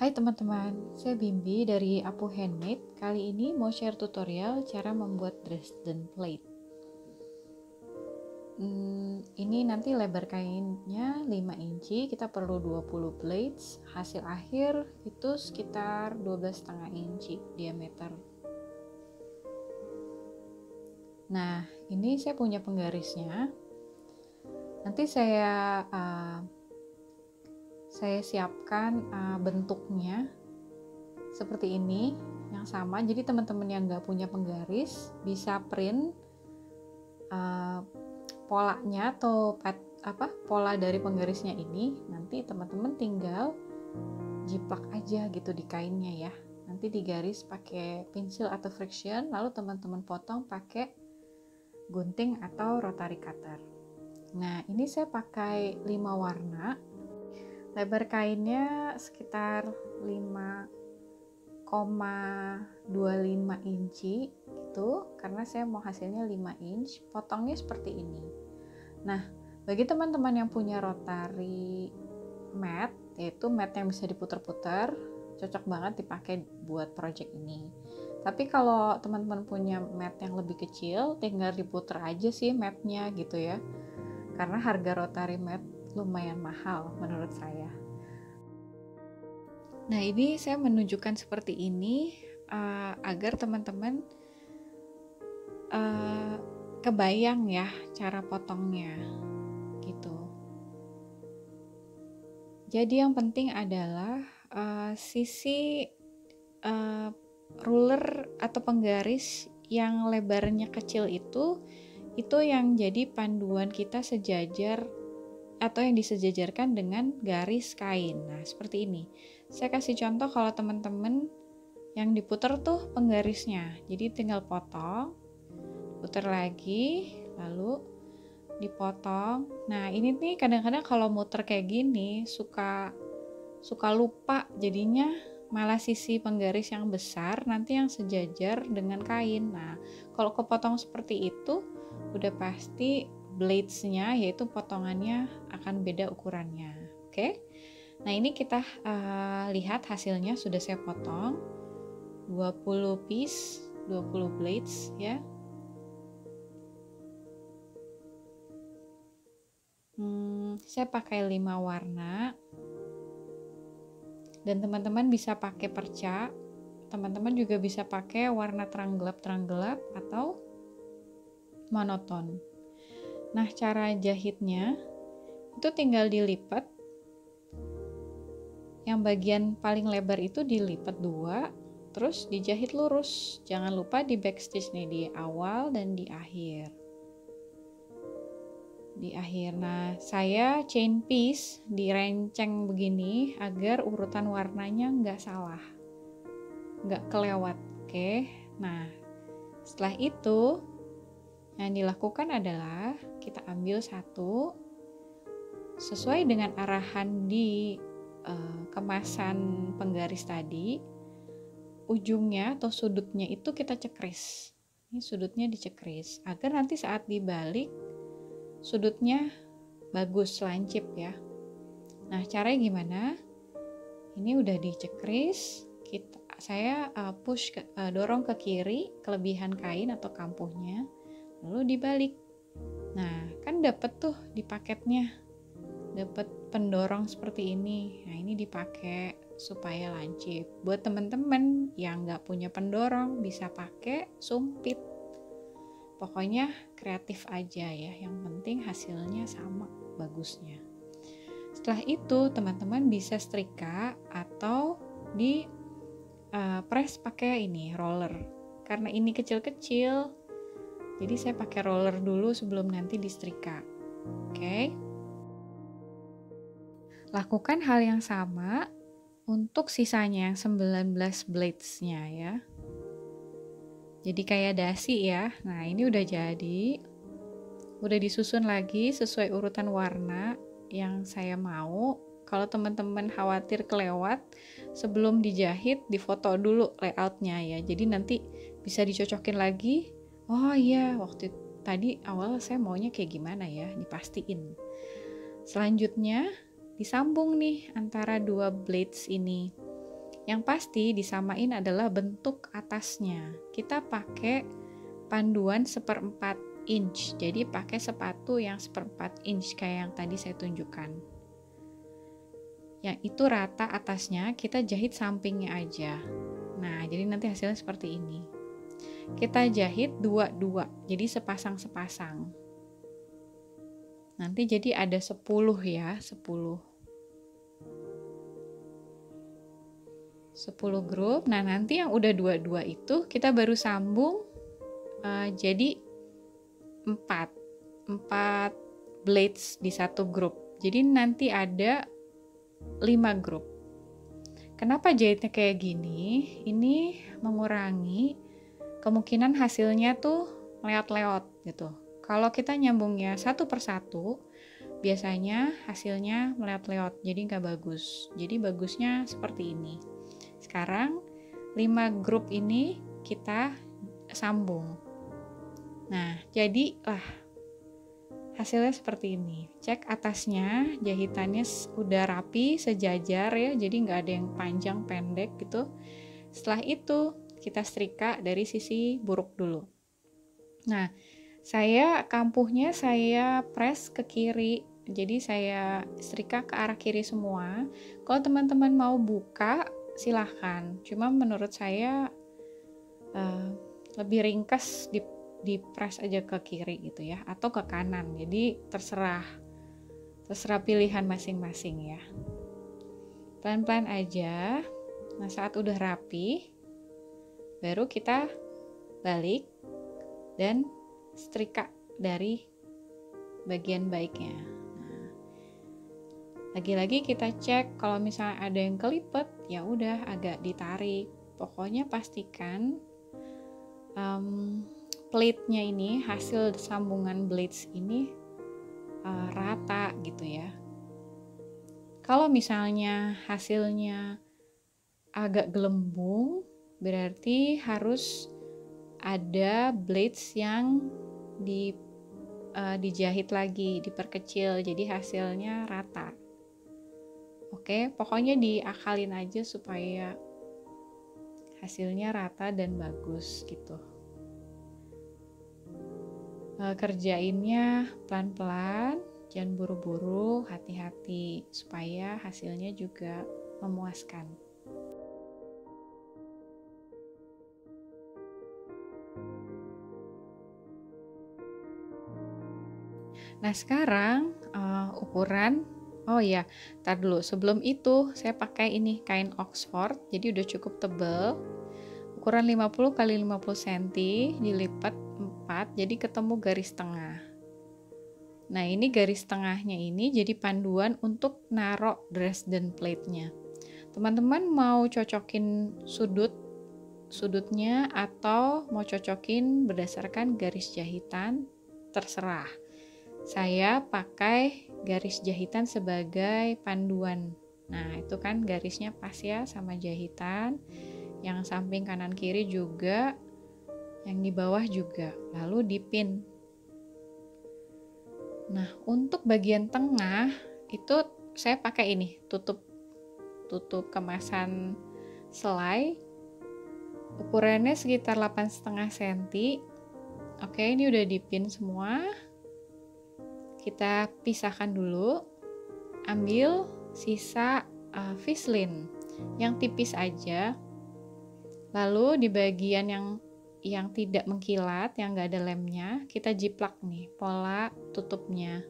Hai teman-teman, saya Bimbi dari Apu Handmade. Kali ini mau share tutorial cara membuat Dresden plate. Ini nanti lebar kainnya 5 inci, kita perlu 20 plates. Hasil akhir itu sekitar 12,5 inci diameter. Nah, ini saya punya penggarisnya. Nanti saya siapkan bentuknya seperti ini yang sama. Jadi teman-teman yang nggak punya penggaris bisa print polanya atau pola dari penggarisnya ini. Nanti teman-teman tinggal jiplak aja gitu di kainnya ya. Nanti digaris pakai pensil atau friction, lalu teman-teman potong pakai gunting atau rotary cutter. Nah, ini saya pakai 5 warna. Lebar kainnya sekitar 5,25 inci gitu, karena saya mau hasilnya 5 inch. Potongnya seperti ini. Nah, bagi teman-teman yang punya rotary mat, yaitu mat yang bisa diputar-putar, cocok banget dipakai buat project ini. Tapi kalau teman-teman punya mat yang lebih kecil, tinggal diputar aja sih matnya gitu ya, karena harga rotary mat lumayan mahal menurut saya. Nah, ini saya menunjukkan seperti ini agar teman-teman kebayang ya cara potongnya gitu. Jadi yang penting adalah sisi ruler atau penggaris yang lebarnya kecil itu yang jadi panduan kita sejajar atau yang disejajarkan dengan garis kain. Nah, seperti ini. Saya kasih contoh kalau teman-teman yang diputar tuh penggarisnya. Jadi tinggal potong, putar lagi, lalu dipotong. Nah, ini nih kadang-kadang kalau muter kayak gini suka lupa, jadinya malah sisi penggaris yang besar nanti yang sejajar dengan kain. Nah, kalau kepotong seperti itu udah pasti blades-nya, yaitu potongannya akan beda ukurannya. Oke. Nah, ini kita lihat hasilnya sudah saya potong 20 piece, 20 blades ya. Saya pakai 5 warna. Dan teman-teman bisa pakai perca. Teman-teman juga bisa pakai warna terang gelap atau monoton. Nah, cara jahitnya itu tinggal dilipat. Yang bagian paling lebar itu dilipat 2, terus dijahit lurus. Jangan lupa di backstitch nih, di awal dan di akhir. Nah, saya chain piece direnceng begini agar urutan warnanya nggak salah, nggak kelewat. Oke, nah setelah itu yang dilakukan adalah kita ambil satu sesuai dengan arahan di kemasan penggaris tadi. Ujungnya atau sudutnya itu kita cekris. Ini sudutnya dicekris agar nanti saat dibalik sudutnya bagus, lancip ya. Nah, caranya gimana? Ini udah dicekris, saya dorong ke kiri kelebihan kain atau kampuhnya, lalu dibalik. Nah, kan dapet tuh di paketnya, dapet pendorong seperti ini. Nah, ini dipakai supaya lancip. Buat teman-teman yang nggak punya pendorong bisa pakai sumpit. Pokoknya kreatif aja ya, yang penting hasilnya sama bagusnya. Setelah itu teman-teman bisa setrika atau di press pakai ini roller. Karena ini kecil-kecil, jadi saya pakai roller dulu sebelum nanti disetrika. Oke. Lakukan hal yang sama untuk sisanya yang 19 blades-nya ya. Jadi kayak dasi ya. Nah, ini udah jadi. Udah disusun lagi sesuai urutan warna yang saya mau. Kalau teman-teman khawatir kelewat, sebelum dijahit difoto dulu layoutnya ya. Jadi nanti bisa dicocokin lagi. Oh iya, waktu tadi awal saya maunya kayak gimana ya, dipastiin. Selanjutnya disambung nih antara dua blades ini. Yang pasti disamain adalah bentuk atasnya. Kita pakai panduan 1/4 inch. Jadi pakai sepatu yang 1/4 inch kayak yang tadi saya tunjukkan. Yang itu rata atasnya, kita jahit sampingnya aja. Nah, jadi nanti hasilnya seperti ini. Kita jahit 2-2, jadi sepasang-sepasang. Nanti jadi ada 10 ya, 10 grup. Nah, nanti yang udah 2-2 itu kita baru sambung jadi 4 blades di satu grup. Jadi nanti ada 5 grup. Kenapa jahitnya kayak gini? Ini mengurangi kemungkinan hasilnya tuh leot-leot gitu. Kalau kita nyambungnya satu persatu, biasanya hasilnya meleot-leot, jadi nggak bagus. Jadi bagusnya seperti ini. Sekarang 5 grup ini kita sambung. Nah, jadilah hasilnya seperti ini. Cek atasnya, jahitannya udah rapi, sejajar ya, jadi nggak ada yang panjang pendek gitu. Setelah itu kita setrika dari sisi buruk dulu. Nah, kampuhnya saya press ke kiri, jadi saya setrika ke arah kiri semua. Kalau teman-teman mau buka, silahkan. Cuma menurut saya lebih ringkas di press aja ke kiri gitu ya, atau ke kanan. Jadi terserah pilihan masing-masing ya. Pelan-pelan aja. Nah, saat udah rapi, baru kita balik dan setrika dari bagian baiknya. Nah, lagi-lagi kita cek kalau misalnya ada yang kelipet, ya udah agak ditarik. Pokoknya pastikan plate-nya ini, hasil sambungan blades ini rata gitu ya. Kalau misalnya hasilnya agak gelembung, berarti harus ada blades yang dijahit lagi, diperkecil, jadi hasilnya rata. Oke, pokoknya diakalin aja supaya hasilnya rata dan bagus gitu. Kerjainnya pelan-pelan, jangan buru-buru, hati-hati supaya hasilnya juga memuaskan. Nah, sekarang ukuran, oh ya, tar dulu, sebelum itu saya pakai ini kain Oxford, jadi udah cukup tebal. Ukuran 50 x 50 cm dilipat 4, jadi ketemu garis tengah. Nah, ini garis tengahnya ini jadi panduan untuk narok Dresden plate-nya. Teman-teman mau cocokin sudutnya atau mau cocokin berdasarkan garis jahitan, terserah. Saya pakai garis jahitan sebagai panduan. Nah, itu kan garisnya pas ya sama jahitan. Yang samping kanan kiri juga, yang di bawah juga, lalu dipin. Nah, untuk bagian tengah itu saya pakai ini, tutup kemasan selai, ukurannya sekitar 8,5 cm. Oke, ini udah dipin semua. Kita pisahkan dulu, ambil sisa fislin yang tipis aja. Lalu di bagian yang tidak mengkilat, yang nggak ada lemnya, kita jiplak nih pola tutupnya.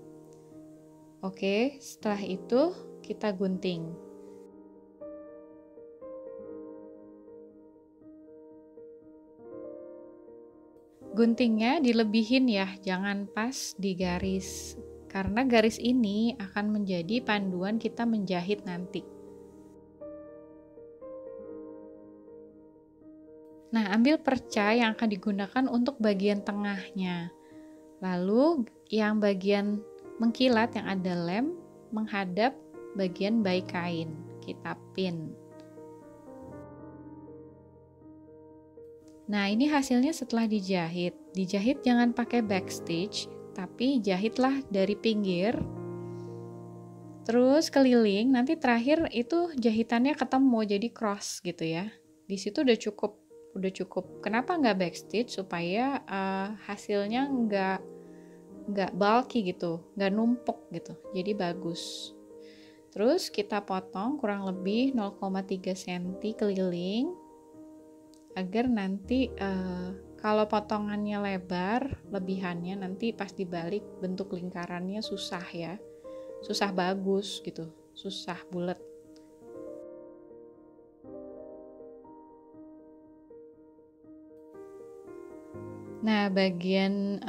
Oke, setelah itu kita gunting. Guntingnya dilebihin ya, jangan pas di garis, karena garis ini akan menjadi panduan kita menjahit nanti. Nah, ambil perca yang akan digunakan untuk bagian tengahnya. Lalu yang bagian mengkilat yang ada lem menghadap bagian baik kain. Kita pin. Nah, ini hasilnya setelah dijahit. Dijahit jangan pakai backstitch, tapi jahitlah dari pinggir. Terus keliling, nanti terakhir itu jahitannya ketemu jadi cross gitu ya. Di situ udah cukup. Kenapa nggak backstitch? Supaya hasilnya nggak bulky gitu, nggak numpuk gitu. Jadi bagus. Terus kita potong kurang lebih 0,3 cm keliling agar nanti kalau potongannya lebar, lebihannya nanti pas dibalik bentuk lingkarannya susah ya. Susah bagus gitu, susah bulat. Nah, bagian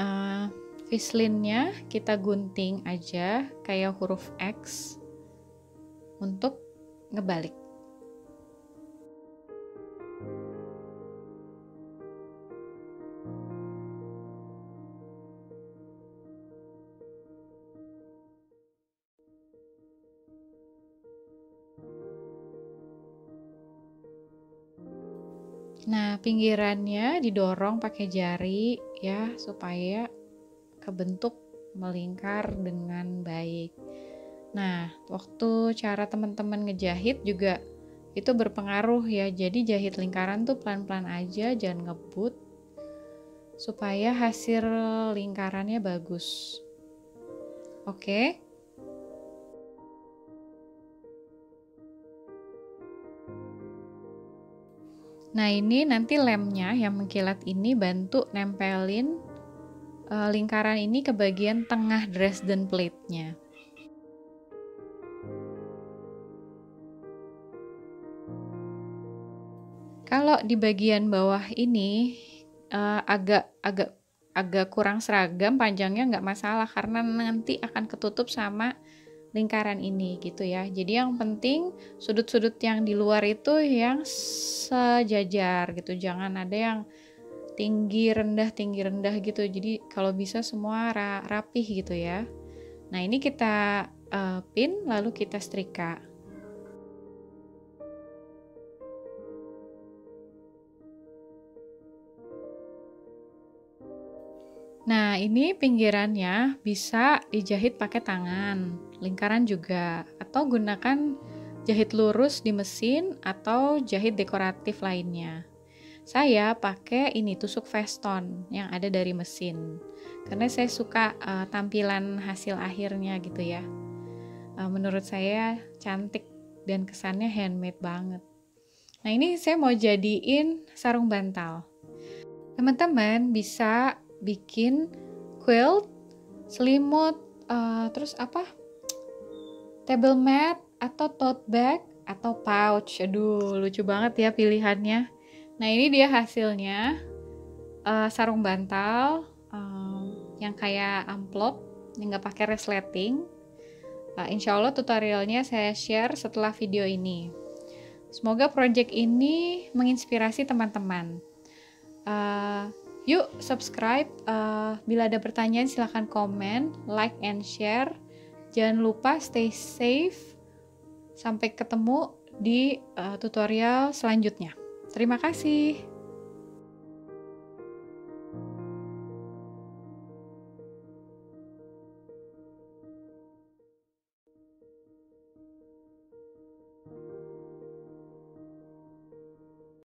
fislinnya kita gunting aja kayak huruf X untuk ngebalik. Nah, pinggirannya didorong pakai jari ya supaya kebentuk melingkar dengan baik. Nah, waktu cara teman-teman ngejahit juga itu berpengaruh ya. Jadi jahit lingkaran tuh pelan-pelan aja, jangan ngebut supaya hasil lingkarannya bagus. Oke. Nah, ini nanti lemnya yang mengkilat ini bantu nempelin lingkaran ini ke bagian tengah Dresden plate-nya. Kalau di bagian bawah ini agak kurang seragam panjangnya nggak masalah karena nanti akan ketutup sama lingkaran ini gitu ya. Jadi yang penting sudut-sudut yang di luar itu yang sejajar gitu, jangan ada yang tinggi rendah gitu. Jadi kalau bisa semua rapih gitu ya. Nah, ini kita pin lalu kita setrika. Nah, ini pinggirannya bisa dijahit pakai tangan, lingkaran juga, atau gunakan jahit lurus di mesin atau jahit dekoratif lainnya. Saya pakai ini tusuk Veston yang ada dari mesin, karena saya suka tampilan hasil akhirnya gitu ya. Menurut saya cantik dan kesannya handmade banget. Nah, ini saya mau jadiin sarung bantal. Teman-teman bisa bikin quilt, selimut, terus apa? Table mat atau tote bag atau pouch. Aduh, lucu banget ya pilihannya. Nah, ini dia hasilnya. Sarung bantal yang kayak amplop, yang nggak pakai resleting. Insya Allah tutorialnya saya share setelah video ini. Semoga project ini menginspirasi teman-teman. Yuk subscribe, bila ada pertanyaan silahkan komen, like and share. Jangan lupa stay safe. Sampai ketemu di tutorial selanjutnya. Terima kasih.